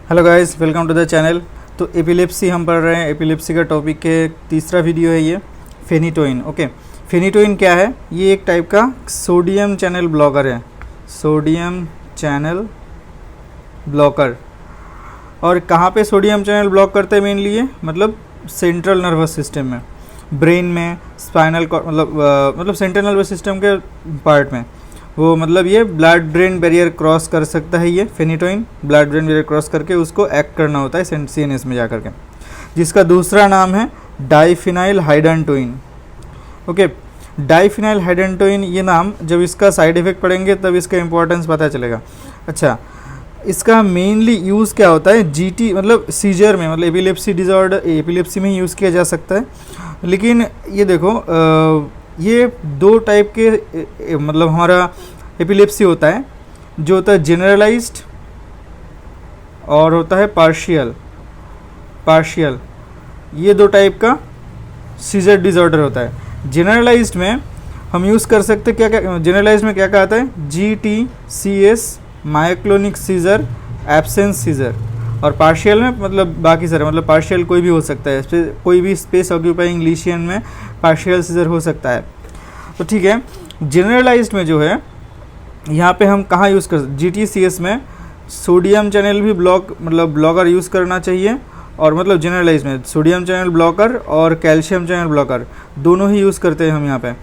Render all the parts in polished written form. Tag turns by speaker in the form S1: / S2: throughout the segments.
S1: Hello guys, welcome to the channel. तो epilepsy हम पढ़ रहे हैं। एपिलेप्सी का टॉपिक के तीसरा वीडियो है ये, फेनिटोइन। ओके, फेनिटोइन क्या है? ये एक टाइप का सोडियम चैनल ब्लॉकर है, सोडियम चैनल ब्लॉकर। और कहाँ पे सोडियम चैनल ब्लॉक करते हैं मेनली? ये मतलब सेंट्रल नर्वस सिस्टम में, ब्रेन में, स्पाइनल मतलब सेंट्रल नर्वस सिस्टम के पार्ट में। वो मतलब ये ब्लड ब्रेन बैरियर क्रॉस कर सकता है। ये phenytoin blood brain barrier cross करके उसको एक्ट करना होता है सीएनएस में जा करके, जिसका दूसरा नाम है diphenyl hydantoin. Okay, diphenyl hydantoin, ये नाम जब इसका साइड इफेक्ट पढ़ेंगे तब इसका इंपॉर्टेंस पता चलेगा। अच्छा, इसका मेनली यूज़ क्या होता है? जीटी मतलब सीजर में, मतलब एपिलेप्सी डिसऑर्डर, एपिलेप्सी में ही यूज़ किया जा सकता है। लेकिन ये देखो, ये दो टाइप के मतलब हमारा एपिलेप्सी होता है, जो होता है जनरलाइज्ड और होता है पार्शियल। ये दो टाइप का सीजर डिसऑर्डर होता है। जनरलाइज्ड में हम यूज़ कर सकते क्या क्या? जनरलाइज्ड में क्या कहता है? GTCS, myoclonic seizure, absence seizure. और पार्शियल में मतलब बाकी सारे, मतलब पार्शियल कोई भी हो सकता है, कोई भी स्पेस ऑक्यूपाइंग लीशियन में पार्शियल सीजर हो सकता है। तो ठीक है, जनरलाइज्ड में जो है यहाँ पे हम कहाँ यूज़ कर सकते? GTCS में सोडियम चैनल भी ब्लॉकर यूज़ करना चाहिए। और मतलब जनरलाइज्ड में सोडियम चैनल ब्लॉकर और कैल्शियम चैनल ब्लॉकर दोनों ही यूज़ करते हैं हम यहाँ पे।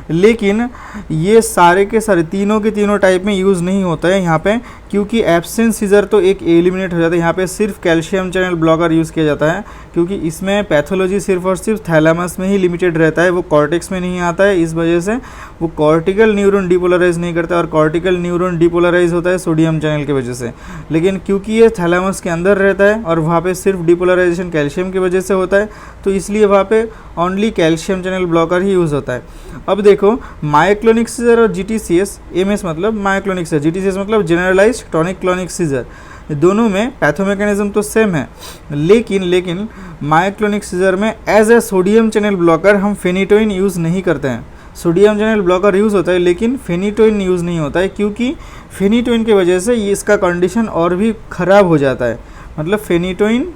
S1: लेकिन ये सारे के सारे तीनों के तीनों टाइप में यूज़ नहीं होता है यहाँ पे, क्योंकि एब्सेंस सीजर तो एक एलिमिनेट हो जाता है। यहाँ पे सिर्फ कैल्शियम चैनल ब्लॉकर यूज़ किया जाता है, क्योंकि इसमें पैथोलॉजी सिर्फ और सिर्फ थैलेमस में ही लिमिटेड रहता है, वो कॉर्टेक्स में नहीं आता है। इस वजह से वो कॉर्टिकल न्यूरॉन डिपोलराइज नहीं करता, और कॉर्टिकल न्यूरॉन डिपोलराइज होता है सोडियम चैनल की वजह से। लेकिन क्योंकि ये थैलेमस के अंदर रहता है और वहाँ पर सिर्फ डिपोलराइजेशन कैल्शियम की वजह से होता है, तो इसलिए वहाँ पर ओनली कैल्शियम चैनल ब्लॉकर ही यूज़ होता है। अब देखो, मायोक्लोनिक सीजर और GTCS, MS मतलब मायोक्लोनिक सीजर, GTCS मतलब जनरलाइज्ड टॉनिक क्लोनिक सीजर, दोनों में पैथोमेकेनिज्म तो सेम है। लेकिन मायोक्लोनिक सीजर में as a sodium channel blocker हम फेनिटोइन यूज़ नहीं करते हैं। सोडियम चैनल ब्लॉकर यूज़ होता है लेकिन फेनिटोइन यूज़ नहीं होता है, क्योंकि फेनिटोइन की वजह से ये इसका कंडीशन और भी ख़राब हो जाता है। मतलब फेनिटोइन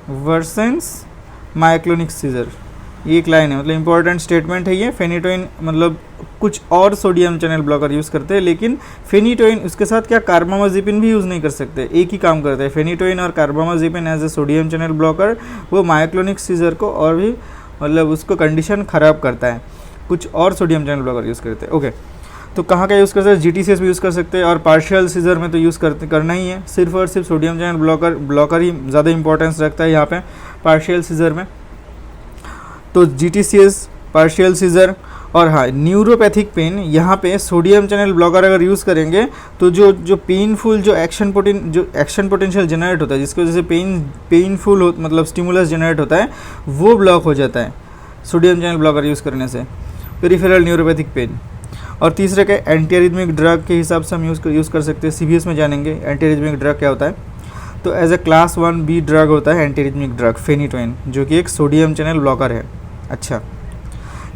S1: वर्सेंस मायोक्लोनिक सीजर, ये एक लाइन है, मतलब इंपॉर्टेंट स्टेटमेंट है ये। फेनिटोइन मतलब कुछ और सोडियम चैनल ब्लॉकर यूज़ करते हैं, लेकिन फेनिटोइन उसके साथ क्या कार्बामाजिपिन भी यूज़ नहीं कर सकते, एक ही काम करते हैं। फेनिटोइन और carbamazepine as a sodium channel blocker वो मायोक्लोनिक सीजर को और भी मतलब उसको कंडीशन ख़राब करता है। कुछ और सोडियम चैनल ब्लॉकर यूज़ करते हैं। ओके, तो कहाँ का यूज़ कर सकते हैं? GTCS भी यूज़ कर सकते हैं, और पार्शियल सीजर में तो यूज़ करना ही है। सिर्फ और सिर्फ सोडियम चैनल ब्लॉकर ही ज़्यादा इंपॉर्टेंस रखता है यहाँ पे पार्शियल सीजर में। तो GTCS, पार्शियल सीजर। और हाँ, न्यूरोपैथिक पेन, यहाँ पे सोडियम चैनल ब्लॉकर अगर यूज़ करेंगे तो जो पेनफुल जो एक्शन पोटेंशियल जनरेट होता है, जिसकी वजह से पेनफुल मतलब स्टिमुलस जनरेट होता है, वो ब्लॉक हो जाता है सोडियम चैनल ब्लॉकर यूज़ करने से। Peripheral neuropathic pain. और तीसरे के एंटीरिदमिक ड्रग के हिसाब से हम यूज़ कर सकते हैं। CVS में जानेंगे एंटीरिदमिक ड्रग क्या होता है। तो as a class 1B drug होता है एंटीरिदमिक ड्रग फेनिटोइन, जो कि एक सोडियम चैनल ब्लॉकर है। अच्छा,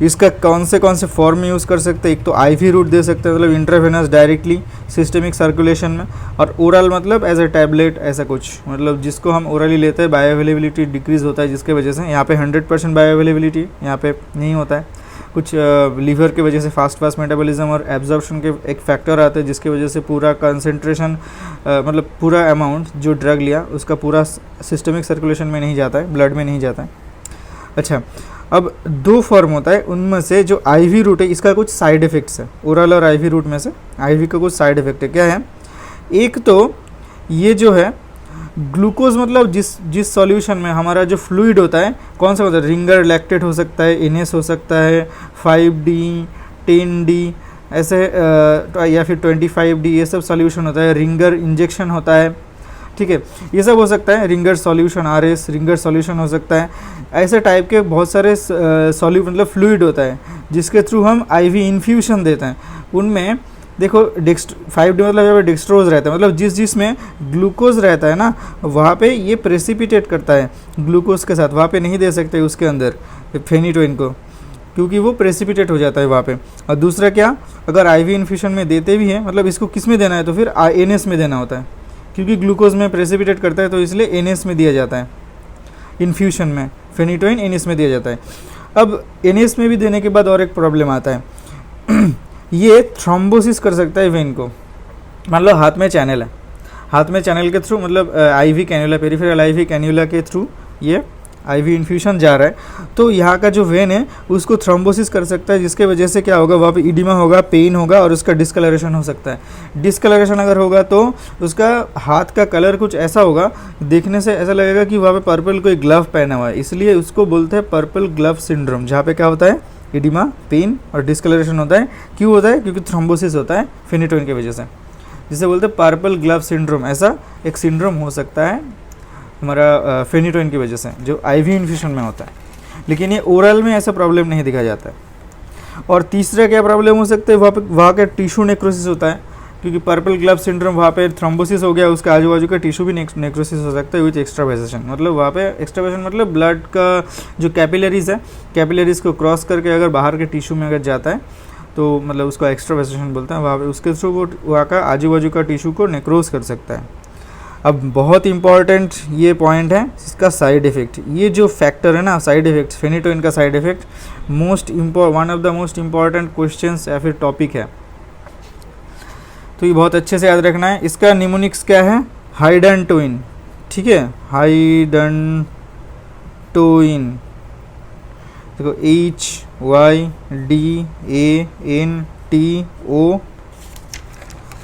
S1: इसका कौन से फॉर्म में यूज़ कर सकते हैं? एक तो IV रूट दे सकते हैं, मतलब इंट्रावेनस डायरेक्टली सिस्टमिक सर्कुलेशन में, और ओरल मतलब एज ए टैबलेट, ऐसा कुछ मतलब जिसको हम ओरली लेते हैं। बायो अवेलेबिलिटी डिक्रीज़ होता है, जिसके वजह से यहाँ पे 100% बायो अवेलेबिलिटी यहाँ पे नहीं होता है। कुछ लीवर की वजह से फास्ट मेटाबॉलिज्म और एब्जॉर्प्शन के एक फैक्टर आते हैं, जिसकी वजह से पूरा कंसंट्रेशन मतलब पूरा अमाउंट जो ड्रग लिया उसका पूरा सिस्टमिक सर्कुलेशन में नहीं जाता है, ब्लड में नहीं जाता है। अच्छा, अब दो फॉर्म होता है, उनमें से जो IV रूट है इसका कुछ साइड इफ़ेक्ट्स है। ओरल और IV रूट में से IV का कुछ साइड इफ़ेक्ट है। क्या है? एक तो ये जो है ग्लूकोज, मतलब जिस सॉल्यूशन में हमारा जो फ्लूइड होता है, कौन सा होता है? रिंगर लैक्टेट हो सकता है, NS हो सकता है, 5D, 10D ऐसे, या फिर 25D, ये सब सॉल्यूशन होता है। रिंगर इंजेक्शन होता है, ठीक है, ये सब हो सकता है। Ringer solution, RS Ringer solution हो सकता है। ऐसे टाइप के बहुत सारे मतलब फ्लूइड होता है, जिसके थ्रू हम IV इन्फ्यूशन देते हैं। उनमें देखो 5D मतलब यहाँ पे डेक्सट्रोज रहता है, मतलब जिसमें ग्लूकोज रहता है ना, वहाँ पे ये प्रेसिपिटेट करता है ग्लूकोज के साथ, वहाँ पे नहीं दे सकते उसके अंदर फेनिटोइन को, क्योंकि वो प्रेसिपिटेट हो जाता है वहाँ पे। और दूसरा क्या, अगर आईवी इन्फ्यूशन में देते भी हैं, मतलब इसको किस में देना है, तो फिर एनएस में देना होता है, क्योंकि ग्लूकोज में प्रेसिपिटेट करता है, तो इसलिए एनएस में दिया जाता है इन्फ्यूशन में। फेनिटोइन एनएस में दिया जाता है। अब एनएस में भी देने के बाद और एक प्रॉब्लम आता है ये थ्रोम्बोसिस कर सकता है वेन को। मान लो हाथ में चैनल है, हाथ में चैनल के थ्रू, मतलब IV cannula, peripheral IV cannula के थ्रू ये आईवी इन्फ्यूशन जा रहा है, तो यहाँ का जो वेन है उसको थ्रोम्बोसिस कर सकता है, जिसके वजह से क्या होगा, वहाँ पे इडिमा होगा, पेन होगा और उसका डिस्कलरेशन हो सकता है। डिस्कलरेशन अगर होगा तो उसका हाथ का कलर कुछ ऐसा होगा, देखने से ऐसा लगेगा कि वहाँ पे पर्पल कोई ग्लव पहना हुआ है, इसलिए उसको बोलते हैं पर्पल ग्लव सिंड्रोम, जहाँ पे क्या होता है, इडिमा, पेन और डिस्कलरेशन होता है। क्यों होता है, क्योंकि थ्रोम्बोसिस होता है फेनिटोइन की वजह से, जिसे बोलते हैं पर्पल ग्लव सिंड्रोम। ऐसा एक सिंड्रोम हो सकता है हमारा फेनिटोइन की वजह से, जो आईवी इन्फ्यूशन में होता है, लेकिन ये ओरल में ऐसा प्रॉब्लम नहीं दिखा जाता है। और तीसरा क्या प्रॉब्लम हो सकता है, वहाँ का टिश्यू नेक्रोसिस होता है, क्योंकि पर्पल ग्लव सिंड्रोम वहाँ पे थ्रोम्बोसिस हो गया, उसका आजू बाजू का टिश्यू भी नेक्रोसिस हो सकता है विथ एक्स्ट्रावेसेशन। मतलब वहाँ पे एक्स्ट्रावेसेशन मतलब ब्लड का जो कैपिलरीज है, कैपिलरीज को क्रॉस करके अगर बाहर के टिश्यू में अगर जाता है तो मतलब उसको एक्स्ट्रावेसेशन बोलते हैं। वहाँ पे उसके थ्रू वो वहाँ का आजू बाजू का टिश्यू को नेक्रोज कर सकता है। अब बहुत इंपॉर्टेंट ये पॉइंट है इसका साइड इफ़ेक्ट। ये जो फैक्टर है ना, साइड इफ़ेक्ट, फेनिटोइन का side effect one of the most important questions या फिर टॉपिक है, तो ये बहुत अच्छे से याद रखना है। इसका निमोनिक्स क्या है, हाइडनटोइन, ठीक है, हाइडनटोइन। देखो HYDANTO,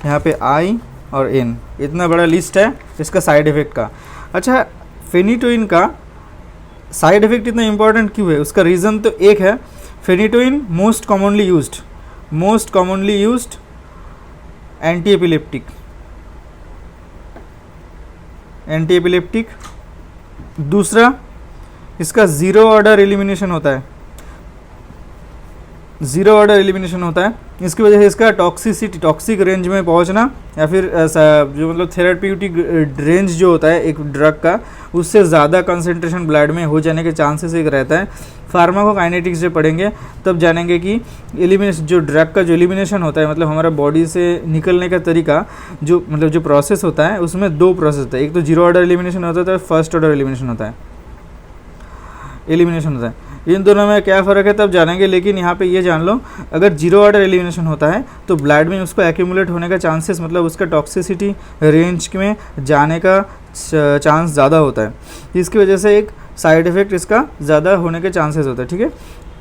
S1: यहाँ पे I और N, इतना बड़ा लिस्ट है इसका साइड इफ़ेक्ट का। अच्छा, फेनिटोइन का साइड इफ़ेक्ट इतना इंपॉर्टेंट क्यों है, उसका रीज़न तो एक है, phenytoin most commonly used anti epileptic. दूसरा, इसका ज़ीरो ऑर्डर एलिमिनेशन होता है, इसकी वजह से इसका टॉक्सिक रेंज में पहुंचना या फिर जो मतलब थेराप्यूटिक रेंज जो होता है एक ड्रग का, उससे ज़्यादा कंसंट्रेशन ब्लड में हो जाने के चांसेस एक रहता है। फार्माकोकाइनेटिक्स जो पढ़ेंगे तब जानेंगे कि एलिमिनेशन, जो ड्रग का जो एलिमिनेशन होता है, मतलब हमारा बॉडी से निकलने का तरीका, जो मतलब जो प्रोसेस होता है, उसमें दो प्रोसेस होता है। एक तो जीरो ऑर्डर एलिमिनेशन होता है, फर्स्ट ऑर्डर एलिमिनेशन होता है। इन दोनों में क्या फ़र्क है तब जानेंगे, लेकिन यहाँ पे ये जान लो, अगर जीरो ऑर्डर एलिमिनेशन होता है तो ब्लड में उसको एक्यूमुलेट होने का चांसेस, मतलब उसका टॉक्सिसिटी रेंज में जाने का चांस ज़्यादा होता है, इसकी वजह से एक साइड इफ़ेक्ट इसका ज़्यादा होने के चांसेस होता है, ठीक है,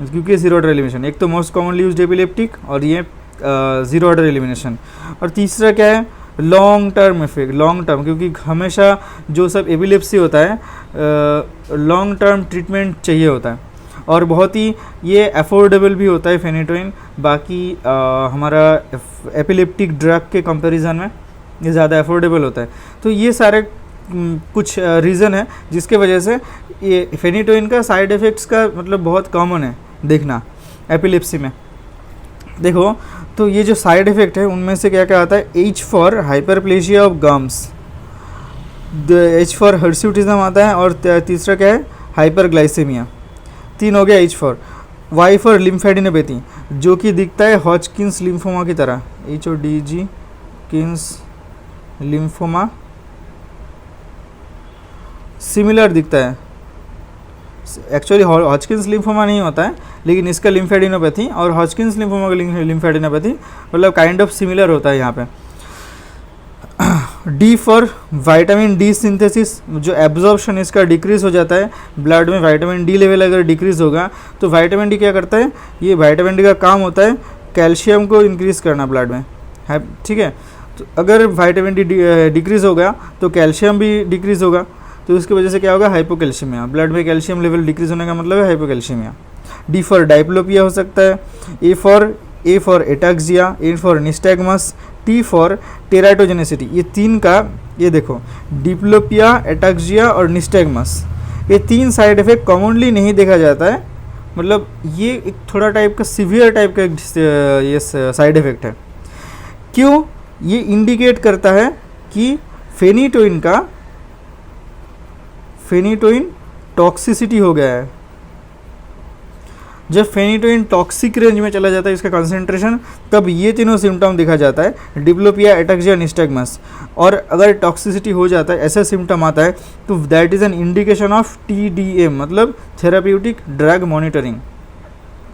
S1: क्योंकि जीरो ऑर्डर एलिमिनेशन। एक तो मोस्ट कॉमनली यूज्ड एपिलेप्टिक और ये जीरो ऑर्डर एलिमिनेशन। और तीसरा क्या है, लॉन्ग टर्म इफेक्ट, क्योंकि हमेशा जो सब एपिलेप्सी होता है लॉन्ग टर्म ट्रीटमेंट चाहिए होता है, और बहुत ही ये अफोर्डेबल भी होता है फेनिटोइन, बाकी हमारा एपिलेप्टिक ड्रग के कंपैरिजन में ये ज़्यादा अफोर्डेबल होता है। तो ये सारे कुछ रीज़न है जिसके वजह से ये फेनिटोइन का साइड इफ़ेक्ट्स का मतलब बहुत कॉमन है देखना एपिलेप्सी में। देखो तो ये जो साइड इफ़ेक्ट है उनमें से क्या क्या आता है, H for hyperplasia of gums, H for hirsutism आता है, और तीसरा क्या है, हाइपरग्लाइसेमिया। 3 हो गया H for. Y for lymphadenopathy, जो कि दिखता है हॉजकिंस लिम्फोमा की तरह, HODGकिंस लिम्फोमा सिमिलर दिखता है। एक्चुअली हॉजकिंस लिम्फोमा नहीं होता है, लेकिन इसका लिम्फेडिनोपैथी और हॉजकिंस लिम्फोमा का लिम्फेडिनोपैथी मतलब काइंड ऑफ सिमिलर होता है यहाँ पे। D for vitamin D synthesis, जो एब्जॉर्प्शन इसका डिक्रीज हो जाता है ब्लड में, विटामिन डी लेवल अगर डिक्रीज होगा तो विटामिन डी क्या करता है, ये विटामिन डी का काम होता है कैल्शियम को इंक्रीज़ करना ब्लड में, है ठीक है। तो अगर विटामिन डी डिक्रीज़ होगा तो कैल्शियम भी डिक्रीज़ होगा, तो उसकी वजह से क्या होगा, हाइपोकैल्शियमिया, ब्लड में कैल्शियम लेवल डिक्रीज होने का मतलब है हाइपोकैल्शियमिया। डी फॉर डायप्लोपिया हो सकता है, A for ataxia, A for nystagmus, T for teratogenicity. ये 3 का, ये देखो डिप्लोपिया, एटाक्सिया और निस्टैग्मस, ये 3 साइड इफेक्ट कॉमनली नहीं देखा जाता है, मतलब ये एक थोड़ा टाइप का सिवियर टाइप का ये साइड इफेक्ट है। क्यों, ये इंडिकेट करता है कि फेनिटोइन टॉक्सिसिटी हो गया है। जब फेनिटोइन टॉक्सिक रेंज में चला जाता है इसका कंसंट्रेशन, तब ये तीनों सिम्टम दिखा जाता है, डिप्लोपिया, एटैक्सिया, निस्टैग्मस। और अगर टॉक्सिसिटी हो जाता है, ऐसा सिम्टम आता है, तो that is an indication of TDM, मतलब थेराप्यूटिक ड्रग मॉनिटरिंग।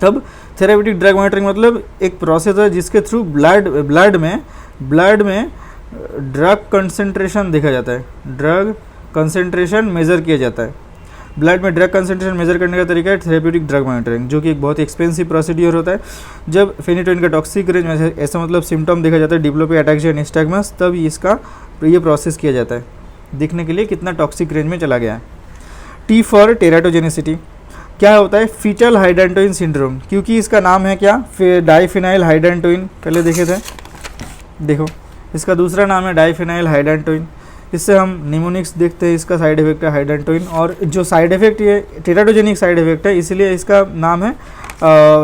S1: तब थेराप्यूटिक ड्रग मॉनिटरिंग मतलब एक प्रोसेस है जिसके थ्रू ब्लड में ड्रग कंसंट्रेशन देखा जाता है, ड्रग कंसंट्रेशन मेज़र किया जाता है। ब्लड में ड्रग कंसंट्रेशन मेज़र करने का तरीका है थेरेप्यूटिक ड्रग मॉनिटरिंग, जो कि एक बहुत ही एक्सपेंसिव प्रोसीड्यूर होता है। जब फेनिटोइन का टॉक्सिक रेंज में ऐसा मतलब सिम्टम देखा जाता है, डिप्लोपिया, एटैक्सिया, निस्टैग्मस, तब इसका ये प्रोसेस किया जाता है देखने के लिए कितना टॉक्सिक रेंज में चला गया है। T for teratogenicity. क्या होता है? फीटल हाइडेंटोइन सिंड्रोम, क्योंकि इसका नाम है क्या? डाइफिनाइल हाइडेंटोइन, पहले देखे थे, देखो इसका दूसरा नाम है डाइफिनाइल हाइडेंटोइन। इससे हम निमोनिक्स देखते हैं, इसका साइड इफेक्ट है हाइडेंटोइन, और जो साइड इफेक्ट ये टेराटोजेनिक साइड इफेक्ट है, इसलिए इसका नाम है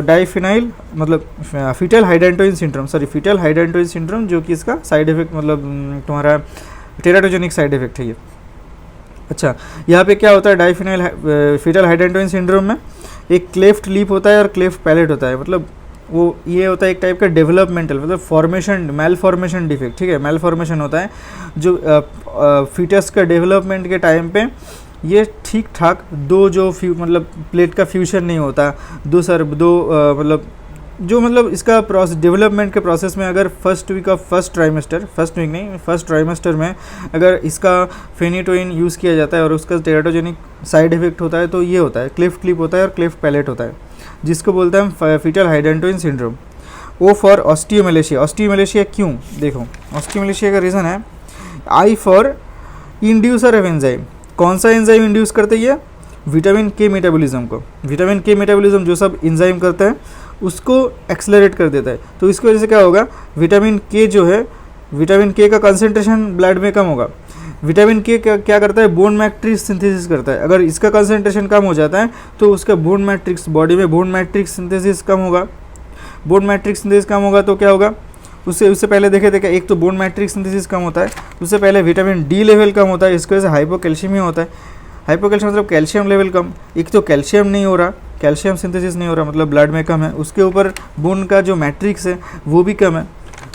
S1: डाइफिनाइल मतलब fetal hydantoin syndrome, fetal hydantoin syndrome, जो कि इसका साइड इफेक्ट मतलब तुम्हारा टेराटोजेनिक साइड इफेक्ट है ये। अच्छा, यहाँ पे क्या होता है डाइफिनाइल फीटल हाइडेंटोइन सिंड्रोम में? एक क्लेफ्ट लिप होता है और क्लेफ्ट पैलेट होता है, मतलब वो ये होता है एक टाइप का डेवलपमेंटल मतलब फॉर्मेशन, मेल फॉर्मेशन डिफेक्ट, ठीक है, मेल फॉर्मेशन होता है जो फीटस का डेवलपमेंट के टाइम पे ये ठीक ठाक दो जो मतलब प्लेट का फ्यूजन नहीं होता, मतलब जो मतलब इसका प्रोसेस डेवलपमेंट के प्रोसेस में अगर फर्स्ट ट्राइमेस्टर में अगर इसका फेनिटोइन यूज़ किया जाता है और उसका टेराटोजेनिक साइड इफेक्ट होता है, तो ये होता है क्लेफ्ट लिप होता है और क्लेफ्ट पैलेट होता है, जिसको बोलते हैं हम fetal hydantoin syndrome. O for osteomalacia. Osteomalacia क्यों? देखो ऑस्टियोमेलेशिया का रीज़न है I for inducer of enzyme. कौन सा एंजाइम इंड्यूस करते हैं? विटामिन के मेटाबॉलिज्म को। विटामिन के मेटाबॉलिज्म जो सब एंजाइम करते हैं उसको एक्सेलरेट कर देता है, तो इसकी वजह से क्या होगा? विटामिन के जो है, विटामिन के का कंसंट्रेशन ब्लड में कम होगा। विटामिन के क्या करता है? बोन मैट्रिक्स सिंथेसिस करता है। अगर इसका कंसंट्रेशन कम हो जाता है तो उसका बोन मैट्रिक्स, बॉडी में बोन मैट्रिक्स सिंथेसिस कम होगा। बोन मैट्रिक्स सिंथेसिस कम होगा तो क्या होगा? उससे पहले देखे थे, एक तो बोन मैट्रिक्स सिंथेसिस कम होता है, उससे पहले विटामिन डी लेवल कम होता है, इसकी वजह से हाइपोकैल्शियमिया होता है। हाइपोकैल्शियम मतलब कैल्शियम लेवल कम, एक तो कैल्शियम नहीं हो रहा, कैल्शियम सिंथेसिस नहीं हो रहा मतलब ब्लड में कम है, उसके ऊपर बोन का जो मैट्रिक्स है वो भी कम है।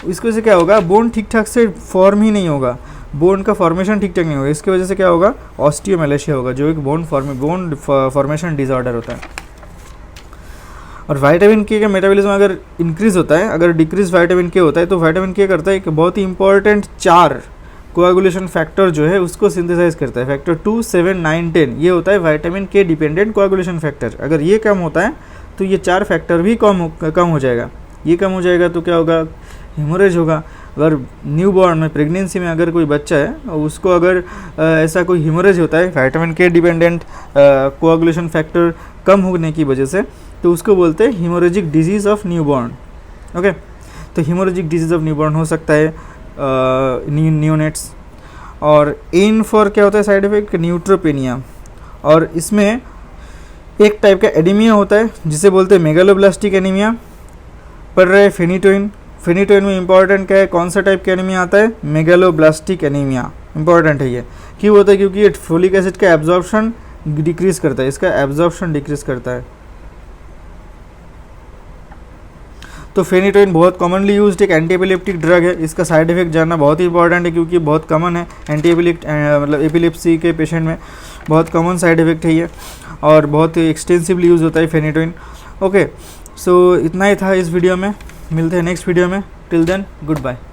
S1: इसकी वजह से क्या होगा? बोन ठीक ठाक से फॉर्म ही नहीं होगा, बोन का फॉर्मेशन ठीक ठाक नहीं होगा। इसकी वजह से क्या होगा? ऑस्टियोमेलेशिया होगा, जो एक बोन फॉर्मेशन डिसऑर्डर होता है। और विटामिन के का मेटाबॉलिज्म अगर इंक्रीज होता है, अगर डिक्रीज विटामिन के होता है, तो विटामिन के करता है एक बहुत ही इंपॉर्टेंट 4 कोआगुलेशन फैक्टर जो है उसको सिंथेसाइज करता है, फैक्टर 2, 7, 9, 10, ये होता है विटामिन के डिपेंडेंट कोआगुलेशन फैक्टर। अगर ये कम होता है तो ये 4 फैक्टर भी कम हो जाएगा। ये कम हो जाएगा तो क्या होगा? हेमोरेज होगा। अगर न्यूबॉर्न में, प्रेगनेंसी में अगर कोई बच्चा है और उसको अगर ऐसा कोई हेमोरेज होता है विटामिन के डिपेंडेंट कोआगुलेशन फैक्टर कम होने की वजह से, तो उसको बोलते हैं haemorrhagic disease of newborn. Okay, तो हीमोरेजिक डिजीज़ ऑफ न्यूबॉर्न हो सकता है न्यूनेट्स। और एन फॉर क्या होता है साइड इफेक्ट? न्यूट्रोपेनिया। और इसमें एक टाइप का एनीमिया होता है जिसे बोलते हैं मेगालोब्लास्टिक एनीमिया। पढ़ रहे फेनिटोइन। फेनिटोइन में इंपॉर्टेंट क्या है? कौन सा टाइप का एनीमिया आता है? Megaloblastic anaemia. इंपॉर्टेंट है ये। क्यों होता है? क्योंकि ये फोलिक एसिड का एब्जॉर्प्शन डिक्रीज करता है, इसका एब्जॉर्प्शन डिक्रीज करता है। तो फेनिटोइन बहुत कॉमनली यूज्ड एक एंटी एपिलेप्टिक ड्रग है। इसका साइड इफेक्ट जानना बहुत ही इंपॉर्टेंट है क्योंकि बहुत कॉमन है, एंटी मतलब एपिलेप्सी के पेशेंट में बहुत कॉमन साइड इफेक्ट है ये, और बहुत ही एक्सटेंसिवली यूज़ होता है फेनिटोइन। ओके, सो इतना ही था इस वीडियो में, मिलते हैं नेक्स्ट वीडियो में। Till then good bye.